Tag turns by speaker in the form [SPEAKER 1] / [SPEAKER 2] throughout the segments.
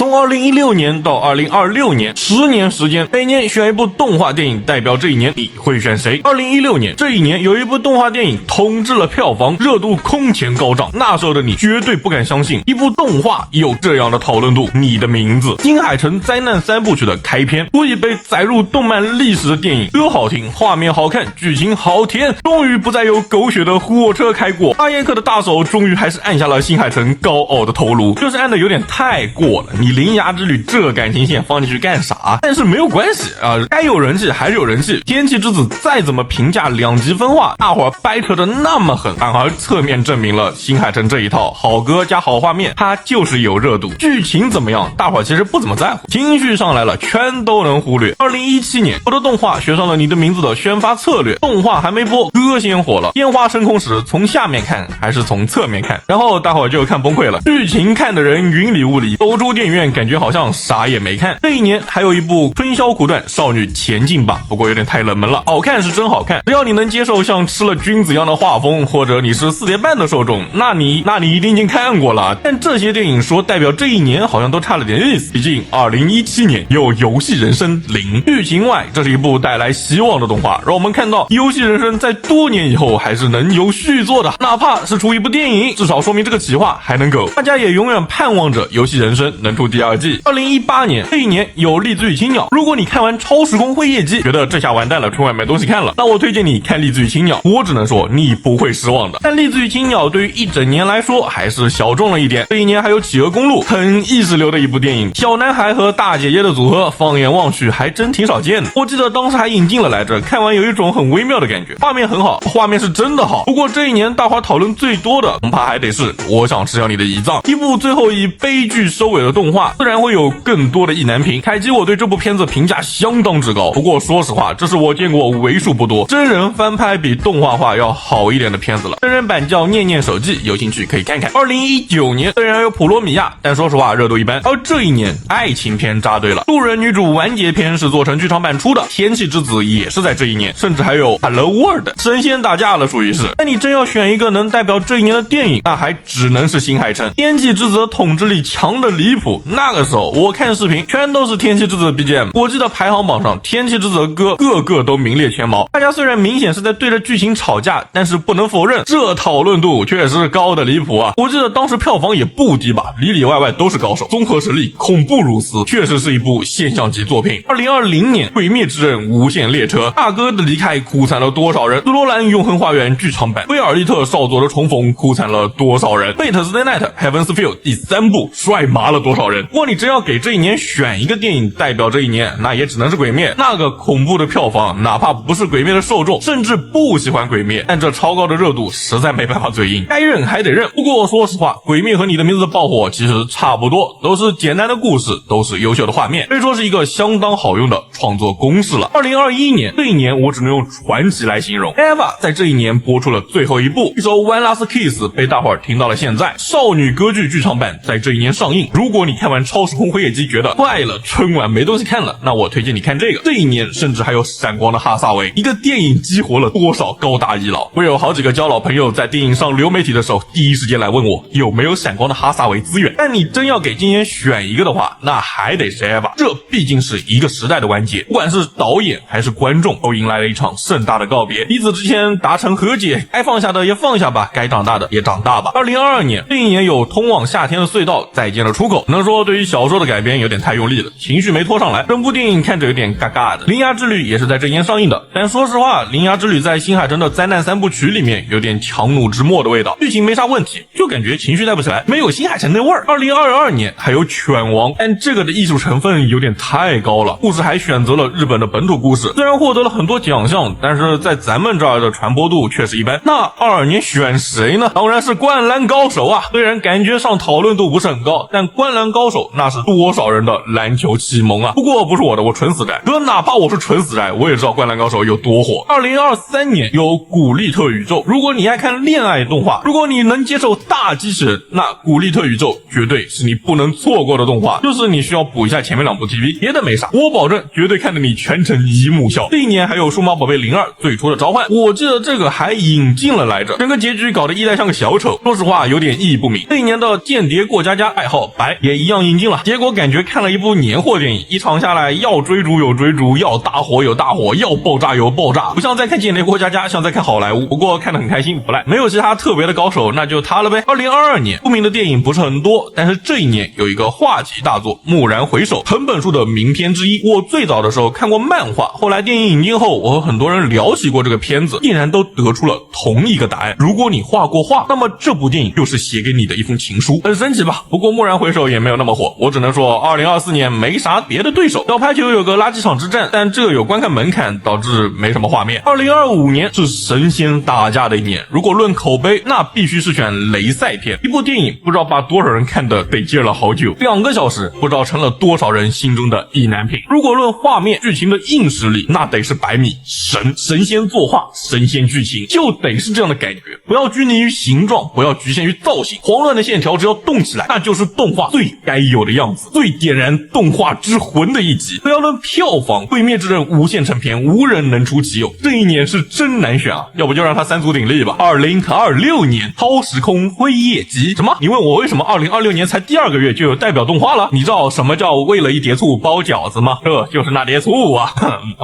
[SPEAKER 1] 从2016年到2026年10年时间，每年选一部动画电影代表这一年，你会选谁？2016年这一年有一部动画电影统治了票房，热度空前高涨，那时候的你绝对不敢相信一部动画有这样的讨论度。你的名字，新海诚灾难3部曲的开篇，足以被载入动漫历史的电影，歌好听，画面好看，剧情好甜，终于不再有狗血的火车开过，阿耶克的大手终于还是按下了新海诚高傲的头颅，就是按的有点太过了，你铃芽之旅这感情线放进去干啥？但是没有关系啊，该有人气还是有人气，天气之子再怎么评价2极分化，大伙儿掰扯的那么狠，反而侧面证明了新海诚这一套好歌加好画面，它就是有热度。剧情怎么样，大伙儿其实不怎么在乎，情绪上来了全都能忽略。2017年我的动画学上了你的名字的宣发策略，动画还没播，歌先火了，烟花升空时从下面看还是从侧面看，然后大伙儿就看崩溃了，剧情看的人云里雾里，走出电影院感觉好像啥也没看。这一年还有一部春宵苦短少女前进吧，不过有点太冷门了，好看是真好看，只要你能接受像吃了君子一样的画风，或者你是4点半的受众，那你一定已经看过了。但这些电影说代表这一年好像都差了点意思，毕竟2017年有游戏人生0，剧情外这是一部带来希望的动画，让我们看到游戏人生在多年以后还是能有续作的，哪怕是出一部电影，至少说明这个企划还能够。大家也永远盼望着游戏人生能出第2季。2018年这一年有栗子与青鸟，如果你看完超时空辉夜姬觉得这下完蛋了，春晚没东西看了，那我推荐你看栗子与青鸟，我只能说你不会失望的。但栗子与青鸟对于一整年来说还是小众了一点，这一年还有企鹅公路，很意识流的一部电影，小男孩和大姐姐的组合，放眼望去还真挺少见的，我记得当时还引进了来着，看完有一种很微妙的感觉，画面很好，画面是真的好。不过这一年大伙讨论最多的恐怕还得是我想吃掉你的胰脏，一部最后以悲剧收尾的动画，自然会有更多的意难平。凯基我对这部片子评价相当之高，不过说实话，这是我见过为数不多真人翻拍比动画化要好一点的片子了。真人版叫《念念手记》，有兴趣可以看看。2019年虽然有普罗米亚，但说实话热度一般。而这一年爱情片扎堆了，路人女主完结篇是做成剧场版出的，天气之子也是在这一年，甚至还有 Hello World， 神仙打架了属于是。那你真要选一个能代表这一年的电影，那还只能是新海诚。天气之子的统治力强的离谱，那个时候我看视频全都是天气之子的 BGM， 我记得排行榜上天气之子的歌个个都名列前茅。大家虽然明显是在对着剧情吵架，但是不能否认这讨论度确实高的离谱啊。我记得当时票房也不低吧，里里外外都是高手，综合实力恐怖如斯，确实是一部现象级作品。2020年鬼灭之刃无限列车，大哥的离开哭惨了多少人，斯罗兰永恒花园剧场版，威尔利特少佐的重逢哭惨了多少人， Fate Stay Night Heaven's Feel 第3部帅麻了多少人。不过你真要给这一年选一个电影代表这一年，那也只能是鬼灭，那个恐怖的票房，哪怕不是鬼灭的受众，甚至不喜欢鬼灭，但这超高的热度实在没办法嘴硬，该认还得认。不过说实话，鬼灭和你的名字的爆火其实差不多，都是简单的故事，都是优秀的画面，可以说是一个相当好用的创作公式了。2021年这一年我只能用传奇来形容。 EVA 在这一年播出了最后一部，一首 One Last Kiss 被大伙儿听到了现在，少女歌剧剧场版在这一年上映。如果你看完超时空辉夜姬觉得快了，春晚没东西看了，那我推荐你看这个。这一年甚至还有闪光的哈萨维，一个电影激活了多少高大遗老。我有好几个交老朋友在电影上流媒体的时候第一时间来问我有没有闪光的哈萨维资源，但你真要给今年选一个的话，那还得是 EVA， 这毕竟是一个时代的完结，不管是导演还是观众都迎来了一场盛大的告别，彼此之间达成和解，该放下的也放下吧，该长大的也长大吧。2022年这一年有通往夏天的隧道，再见了出口，能说对于小说的改编有点太用力了，情绪没拖上来，整部电影看着有点尬尬的。铃芽之旅也是在这一年上映的，但说实话，铃芽之旅在新海诚的灾难3部曲里面有点强弩之末的味道，剧情没啥问题，就感觉情绪带不起来，没有新海诚那味儿。2022年还有犬王，但这个的艺术成分有点太高了，故事还选择了日本的本土故事，虽然获得了很多奖项，但是在咱们这儿的传播度确实一般。那22年选谁呢？当然是灌篮高手啊，虽然感觉上讨论度不是很高，但灌篮高手那是多少人的篮球启蒙。萌啊。不过不是我的，我纯死宅。可哪怕我是纯死宅，我也知道灌篮高手有多火。2023年有古力特宇宙，如果你爱看恋爱动画，如果你能接受大机器人，那古力特宇宙绝对是你不能错过的动画。就是你需要补一下前面2部 TV， 别的没啥，我保证绝对看得你全程一目笑。这一年还有数码宝贝02最初的召唤，我记得这个还引进了来着，整个结局搞得一代像个小丑，说实话有点意义不明。这一年的间谍过家家爱好白也一样引进了，结果感觉看了一部年货电影，一场下来要追逐有追逐，要大火有大火，要爆炸有爆炸，不像在看间谍过家家，像在看好莱坞。不过看得很开心，不赖。没有其他特别的高手，那就他了呗。2022年出名的电影不是很多，但是这一年有一个话题大作《蓦然回首》，藤本树的名片之一。我最早的时候看过漫画，后来电影引进后，我和很多人聊起过这个片子，竟然都得出了同一个答案。如果你画过画，那么这部电影就是写给你的一封情书，很神奇吧？不过《蓦然回首》也没有那么火，我只能说2024年没啥别的对手。小排球有个垃圾场之战，但这个有观看门槛，导致没什么画面。2025年是神仙打架的一年，如果论口碑，那必须是选雷赛篇。一部电影不知道把多少人看的得劲了好久，2个小时不知道成了多少人心中的意难平。如果论画面剧情的硬实力，那得是百米神仙作画，神仙剧情，就得是这样的感觉。不要拘泥于形状，不要局限于造型，慌乱的线条只要动起来，那就是动画最该有的样子，最点燃动画之魂的一集。不要论票房，鬼灭之刃无限成片，无人能出其右，这一年是真难选啊，要不就让他3足鼎立吧。2026年超时空辉夜姬。什么？你问我为什么2026年才第2个月就有代表动画了？你知道什么叫为了一碟醋包饺子吗？这就是那碟醋啊。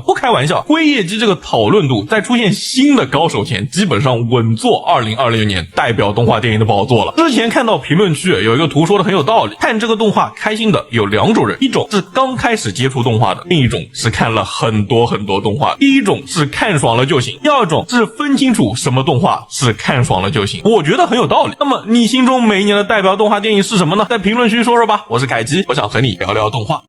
[SPEAKER 1] 不开玩笑，辉夜姬这个讨论度在出现新的高手前，基本上稳坐2026年代表动画电影的宝座了。之前看到评论区有一个图说的很有道理，看这个动画开心的有2种人，一种是刚开始接触动画的，另一种是看了很多动画。第一种是看爽了就行，第二种是分清楚什么动画是看爽了就行。我觉得很有道理。那么你心中每一年的代表动画电影是什么呢？在评论区说说吧。我是凯基，我想和你聊聊动画。